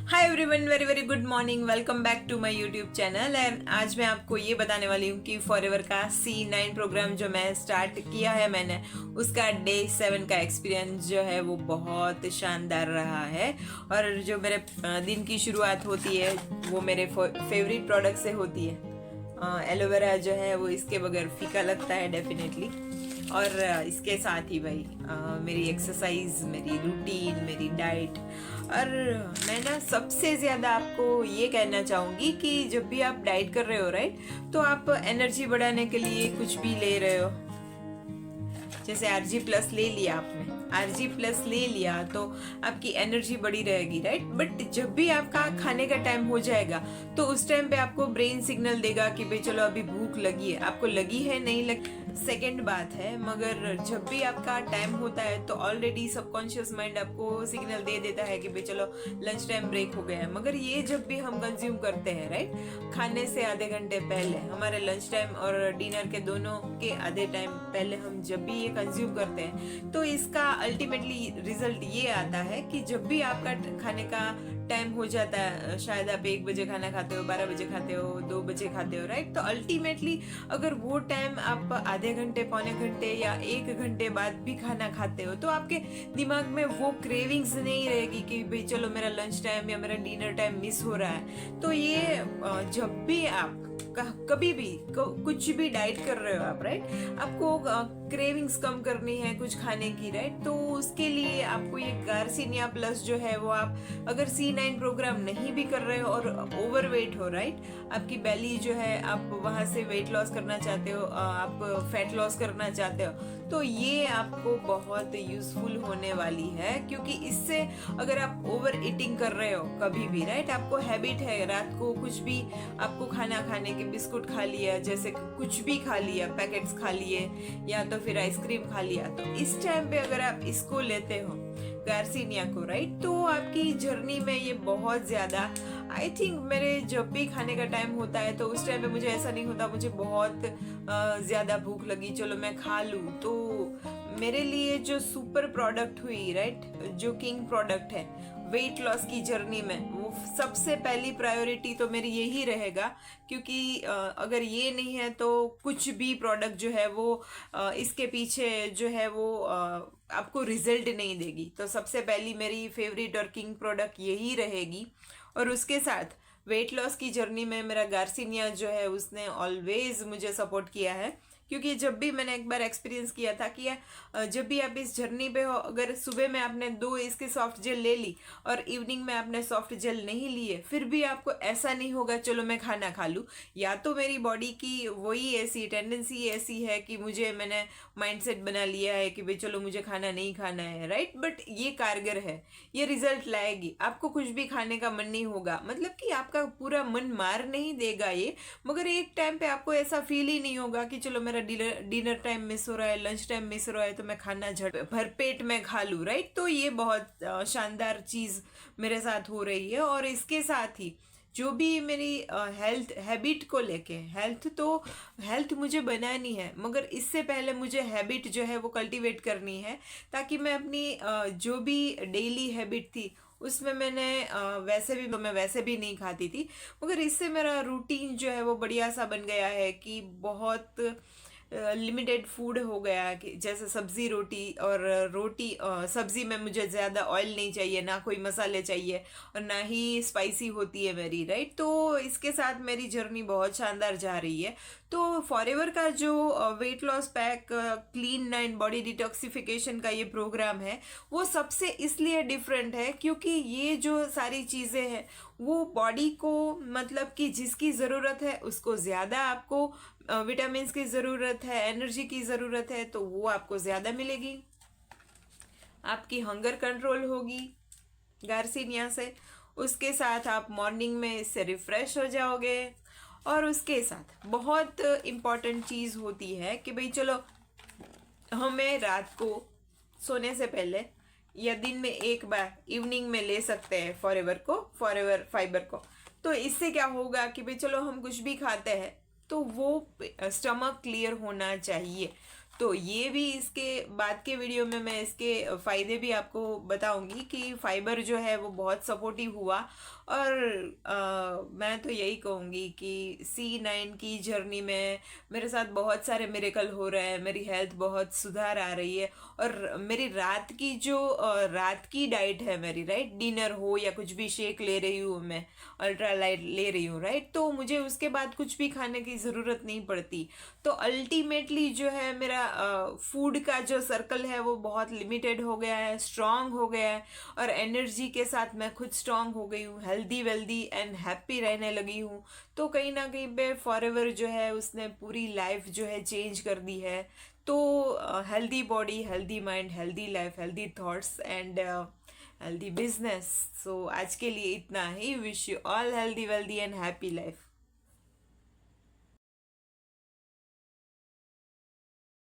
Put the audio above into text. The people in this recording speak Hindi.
Hi everyone, very very good morning. Welcome back to my YouTube channel. And आज मैं आपको ये बताने वाली हूँ कि फॉरएवर का C9 प्रोग्राम जो मैं स्टार्ट किया है मैंने, उसका डे 7 का एक्सपीरियंस जो है वो बहुत शानदार रहा है। और जो मेरे दिन की शुरुआत होती है वो मेरे फेवरेट प्रोडक्ट से होती है। एलोवेरा जो है वो इसके बगैर फीका लगता है डेफिनेटली। और इसके साथ ही भाई मेरी एक्सरसाइज, मेरी रूटीन, मेरी डाइट। और मैं ना सबसे ज़्यादा आपको ये कहना चाहूँगी कि जब भी आप डाइट कर रहे हो राइट, तो आप एनर्जी बढ़ाने के लिए कुछ भी ले रहे हो। जैसे RG+ ले लिया आपने, RG+ ले लिया तो आपकी एनर्जी बढ़ी रहेगी राइट। बट जब भी आपका खाने का टाइम हो जाएगा तो उस टाइम पे आपको ब्रेन सिग्नल देगा कि भाई चलो अभी भूख लगी है। आपको लगी है नहीं लगी सेकंड बात है, मगर जब भी आपका टाइम होता है तो ऑलरेडी सबकॉन्शियस माइंड आपको सिग्नल दे देता है कि भाई चलो लंच टाइम ब्रेक हो गया है। मगर ये जब भी हम कंज्यूम करते हैं राइट, खाने से आधे घंटे पहले, हमारे लंच टाइम और डिनर के दोनों के आधे टाइम पहले हम जब भी ये कंज्यूम करते हैं तो इसका अल्टीमेटली रिजल्ट ये आता है कि जब भी आपका खाने का टाइम हो जाता है, शायद आप 1 बजे खाना खाते हो, 12 बजे खाते हो, 2 बजे खाते हो राइट, तो अल्टीमेटली अगर वो टाइम आप आधे घंटे, पौने घंटे या 1 घंटे बाद भी खाना खाते हो तो आपके दिमाग में वो क्रेविंग्स नहीं रहेगी कि भाई चलो मेरा लंच टाइम या मेरा डिनर टाइम मिस हो रहा है। तो ये जब भी आप कभी भी कुछ भी डाइट कर रहे हो आप राइट, आपको क्रेविंग्स कम करनी है कुछ खाने की राइट, तो उसके लिए आपको ये गार्सिनिया प्लस जो है वो आप अगर C9 प्रोग्राम नहीं भी कर रहे हो और ओवरवेट हो राइट, आपकी बेली जो है आप वहां से वेट लॉस करना चाहते हो, आप फैट लॉस करना चाहते हो, तो ये आपको बहुत यूजफुल होने वाली है। क्योंकि इससे अगर आप ओवर ईटिंग कर रहे हो कभी भी राइट, आपको हैबिट है रात को कुछ भी आपको खाना खाने के, बिस्कुट खा लिया, जैसे कुछ भी खा लिया, पैकेट्स खा लिए या तो फिर आइसक्रीम खा लिया, तो इस टाइम पे अगर आप इसको लेते हो गार्सिनिया को राइट, तो आपकी जर्नी में ये बहुत ज्यादा, आई थिंक मेरे जब भी खाने का टाइम होता है तो उस टाइम पे मुझे ऐसा नहीं होता मुझे बहुत ज्यादा भूख लगी चलो मैं खा लूँ। तो मेरे लिए जो सुपर प्रोडक्ट हुई राइट, जो किंग प्रोडक्ट है वेट लॉस की जर्नी में, वो सबसे पहली प्रायोरिटी तो मेरी यही रहेगा। क्योंकि अगर ये नहीं है तो कुछ भी प्रोडक्ट जो है वो इसके पीछे जो है वो आपको रिजल्ट नहीं देगी। तो सबसे पहली मेरी फेवरेट और किंग प्रोडक्ट यही रहेगी। और उसके साथ वेट लॉस की जर्नी में मेरा गार्सिनिया जो है उसने ऑलवेज मुझे सपोर्ट किया है। क्योंकि जब भी मैंने एक बार एक्सपीरियंस किया था कि जब भी आप इस जर्नी पे हो, अगर सुबह में आपने 2 इसके सॉफ्ट जेल ले ली और इवनिंग में आपने सॉफ्ट जेल नहीं लिए, फिर भी आपको ऐसा नहीं होगा चलो मैं खाना खा लूँ। या तो मेरी बॉडी की वही ऐसी टेंडेंसी ऐसी है कि मैंने माइंडसेट बना लिया है कि भाई चलो मुझे खाना नहीं खाना है राइट, बट ये कारगर है, ये रिजल्ट लाएगी। आपको कुछ भी खाने का मन नहीं होगा, मतलब कि आपका पूरा मन मार नहीं देगा ये, मगर एक टाइम पे आपको ऐसा फील ही नहीं होगा कि चलो मेरा डिनर टाइम मिस हो रहा है, लंच टाइम मिस हो रहा है, तो मैं खाना झट भरपेट में खा लूँ राइट। तो ये बहुत शानदार चीज मेरे साथ हो रही है। और इसके साथ ही जो भी मेरी हेल्थ हैबिट को लेके, हेल्थ मुझे बनानी है, मगर इससे पहले मुझे हैबिट जो है वो कल्टीवेट करनी है, ताकि मैं अपनी जो भी डेली हैबिट थी उसमें मैंने मैं वैसे भी नहीं खाती थी, मगर इससे मेरा रूटीन जो है वो बढ़िया सा बन गया है कि बहुत लिमिटेड फूड हो गया। कि जैसे सब्जी रोटी, और रोटी सब्जी में मुझे ज़्यादा ऑयल नहीं चाहिए, ना कोई मसाले चाहिए और ना ही स्पाइसी होती है मेरी राइट। तो इसके साथ मेरी जर्नी बहुत शानदार जा रही है। तो फॉरएवर का जो weight loss pack clean 9 body detoxification का ये प्रोग्राम है, वो सबसे इसलिए डिफरेंट है क्योंकि ये जो सारी चीज़ें हैं वो बॉडी को, मतलब कि जिसकी ज़रूरत है उसको ज़्यादा आपको विटामिन की ज़रूरत है, एनर्जी की ज़रूरत है, तो वो आपको ज़्यादा मिलेगी। आपकी हंगर कंट्रोल होगी गार्सिनिया से। उसके साथ आप मॉर्निंग में इससे रिफ्रेश हो जाओगे। और उसके साथ बहुत इम्पॉर्टेंट चीज़ होती है कि भाई चलो हमें रात को सोने से पहले या दिन में एक बार इवनिंग में ले सकते हैं फॉरएवर फाइबर को। तो इससे क्या होगा कि भाई चलो हम कुछ भी खाते हैं तो वो स्टमक क्लियर होना चाहिए। तो ये भी इसके बाद के वीडियो में मैं इसके फ़ायदे भी आपको बताऊंगी कि फाइबर जो है वो बहुत सपोर्टिव हुआ। और मैं तो यही कहूँगी कि C9 की जर्नी में मेरे साथ बहुत सारे मिरेकल हो रहे हैं, मेरी हेल्थ बहुत सुधार आ रही है। और मेरी रात की डाइट है मेरी, राइट, डिनर हो या कुछ भी शेक ले रही हूँ मैं, अल्ट्रा लाइट ले रही हूँ, राइट, तो मुझे उसके बाद कुछ भी खाने की ज़रूरत नहीं पड़ती। तो अल्टीमेटली जो है मेरा फूड का जो सर्कल है वो बहुत लिमिटेड हो गया है, स्ट्रांग हो गया है। और एनर्जी के साथ मैं खुद स्ट्रांग हो गई हूँ, हेल्दी वेल्दी एंड हैप्पी रहने लगी हूँ। तो कहीं ना कहीं पे फॉरएवर जो है उसने पूरी लाइफ जो है चेंज कर दी है। तो healthy body, healthy mind, healthy life, healthy thoughts and healthy business. So आज के लिए इतना ही। Wish you all healthy wealthy and happy life.